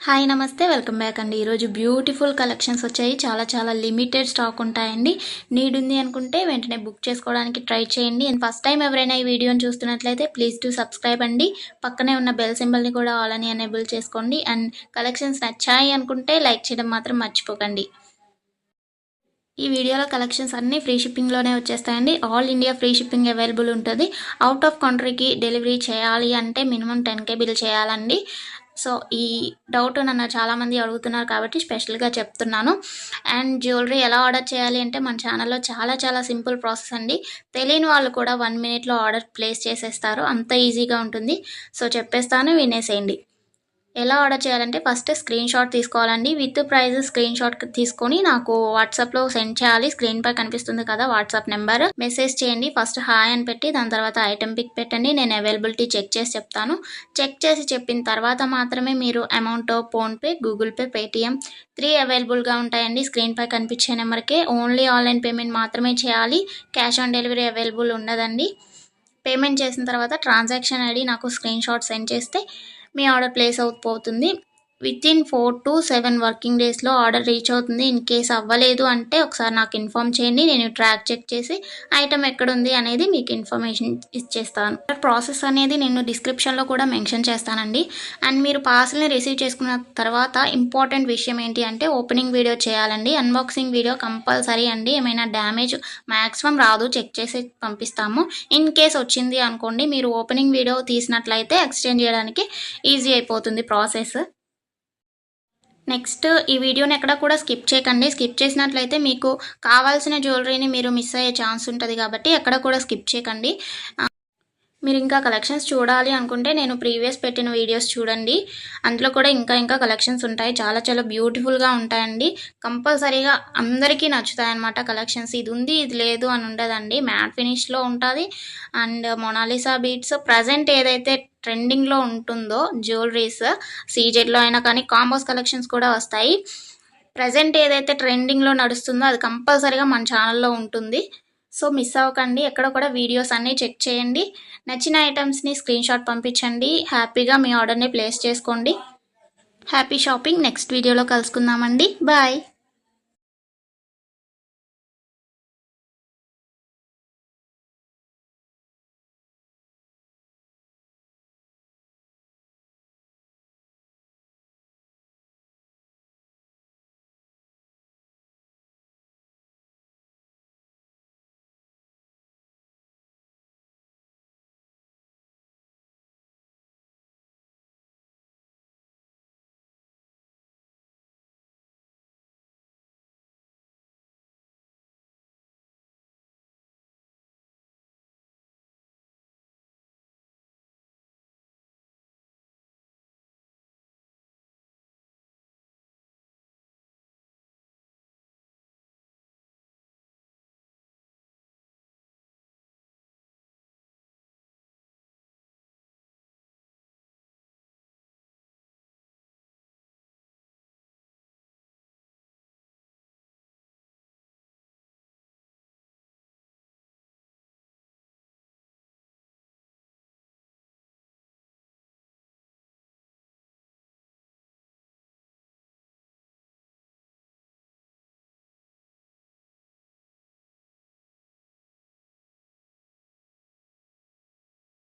Hi నమస్తే welcome back అండి. ఈరోజు బ్యూటిఫుల్ కలెక్షన్స్ వచ్చాయి. చాలా లిమిటెడ్ స్టాక్ ఉంటాయండి. నీడ్ ఉంది అనుకుంటే వెంటనే బుక్ చేసుకోవడానికి ట్రై చేయండి. అండ్ ఫస్ట్ టైం ఎవరైనా ఈ వీడియోని చూస్తున్నట్లయితే ప్లీజ్ టు సబ్స్క్రైబ్ అండి. పక్కనే ఉన్న బెల్ సింబల్ని కూడా ఆల్ అని ఎనేబుల్ చేసుకోండి. అండ్ కలెక్షన్స్ నచ్చాయి అనుకుంటే లైక్ చేయడం మాత్రం మర్చిపోకండి. ఈ వీడియోలో కలెక్షన్స్ అన్నీ ఫ్రీ షిప్పింగ్లోనే వచ్చేస్తాయండి. All India free shipping available ఉంటుంది. అవుట్ ఆఫ్ కంట్రీకి డెలివరీ చేయాలి అంటే మినిమం 10K బిల్ చేయాలండి. సో ఈ డౌట్ నన్ను చాలామంది అడుగుతున్నారు కాబట్టి స్పెషల్గా చెప్తున్నాను. అండ్ జ్యువెలరీ ఎలా ఆర్డర్ చేయాలి అంటే మన ఛానల్లో చాలా సింపుల్ ప్రాసెస్ అండి. తెలియని వాళ్ళు కూడా 1 మినిట్లో ఆర్డర్ ప్లేస్ చేసేస్తారు. అంత ఈజీగా ఉంటుంది. సో చెప్పేస్తాను, వినేసేయండి. ఎలా ఆర్డర్ చేయాలంటే ఫస్ట్ స్క్రీన్ షాట్ తీసుకోవాలండి. విత్ ప్రైస్ స్క్రీన్ షాట్ తీసుకొని నాకు వాట్సాప్లో సెండ్ చేయాలి. స్క్రీన్ పై కనిపిస్తుంది కదా వాట్సాప్ నెంబర్, మెసేజ్ చేయండి. ఫస్ట్ హాయ్ అని పెట్టి దాని తర్వాత ఐటెం పిక్ పెట్టండి. నేను అవైలబిలిటీ చెక్ చేసి చెప్తాను. చెక్ చేసి చెప్పిన తర్వాత మాత్రమే మీరు amount PhonePe, Google pay, Paytm 3 అవైలబుల్గా ఉంటాయండి. స్క్రీన్ పై కనిపించే నెంబర్కే ఓన్లీ ఆన్లైన్ పేమెంట్ మాత్రమే చేయాలి. క్యాష్ ఆన్ డెలివరీ అవైలబుల్ ఉండదండి. పేమెంట్ చేసిన తర్వాత ట్రాన్సాక్షన్ ఐడి నాకు స్క్రీన్ షాట్ సెండ్ చేస్తే మీ ఆర్డర్ ప్లేస్ అవుతుంది. వితిన్ 4 to 7 వర్కింగ్ డేస్లో ఆర్డర్ రీచ్ అవుతుంది. ఇన్ కేస్ అవ్వలేదు అంటే ఒకసారి నాకు ఇన్ఫామ్ చేయండి. నేను ట్రాక్ చెక్ చేసి ఐటమ్ ఎక్కడుంది అనేది మీకు ఇన్ఫర్మేషన్ ఇచ్చేస్తాను. ప్రాసెస్ అనేది నేను డిస్క్రిప్షన్లో కూడా మెన్షన్ చేస్తానండి. అండ్ మీరు పార్సల్ని రిసీవ్ చేసుకున్న తర్వాత ఇంపార్టెంట్ విషయం ఏంటి అంటే ఓపెనింగ్ వీడియో చేయాలండి. అన్బాక్సింగ్ వీడియో కంపల్సరీ అండి. ఏమైనా డ్యామేజ్ మ్యాక్సిమం రాదు, చెక్ చేసి పంపిస్తాము. ఇన్ కేస్ వచ్చింది అనుకోండి, మీరు ఓపెనింగ్ వీడియో తీసినట్లయితే ఎక్స్చేంజ్ చేయడానికి ఈజీ అయిపోతుంది ప్రాసెస్. నెక్స్ట్ ఈ వీడియోని ఎక్కడ కూడా స్కిప్ చేయకండి. స్కిప్ చేసినట్లయితే మీకు కావాల్సిన జ్యువెలరీని మీరు మిస్ అయ్యే ఛాన్స్ ఉంటుంది కాబట్టి ఎక్కడ కూడా స్కిప్ చేయకండి. మీరు ఇంకా కలెక్షన్స్ చూడాలి అనుకుంటే నేను ప్రీవియస్ పెట్టిన వీడియోస్ చూడండి. అందులో కూడా ఇంకా కలెక్షన్స్ ఉంటాయి. చాలా బ్యూటిఫుల్గా ఉంటాయండి. కంపల్సరీగా అందరికీ నచ్చుతాయి అన్నమాట కలెక్షన్స్. ఇది ఉంది ఇది లేదు అని ఉండదండి. మ్యాట్ ఫినిష్లో ఉంటుంది. అండ్ మొనాలిసా బీట్స్ ప్రజెంట్ ఏదైతే ట్రెండింగ్లో ఉంటుందో జ్యువెలరీస్ సీజెడ్లో అయినా కానీ కాంబోస్ కలెక్షన్స్ కూడా వస్తాయి. ప్రజెంట్ ఏదైతే ట్రెండింగ్లో నడుస్తుందో అది కంపల్సరీగా మన ఛానల్లో ఉంటుంది. సో మిస్ అవ్వకండి. ఎక్కడ కూడా వీడియోస్ అన్నీ చెక్ చేయండి. నచ్చిన ఐటమ్స్ని స్క్రీన్ షాట్ పంపించండి. హ్యాపీగా మీ ఆర్డర్ని ప్లేస్ చేసుకోండి. Happy shopping. నెక్స్ట్ వీడియోలో కలుసుకుందామండి. బాయ్.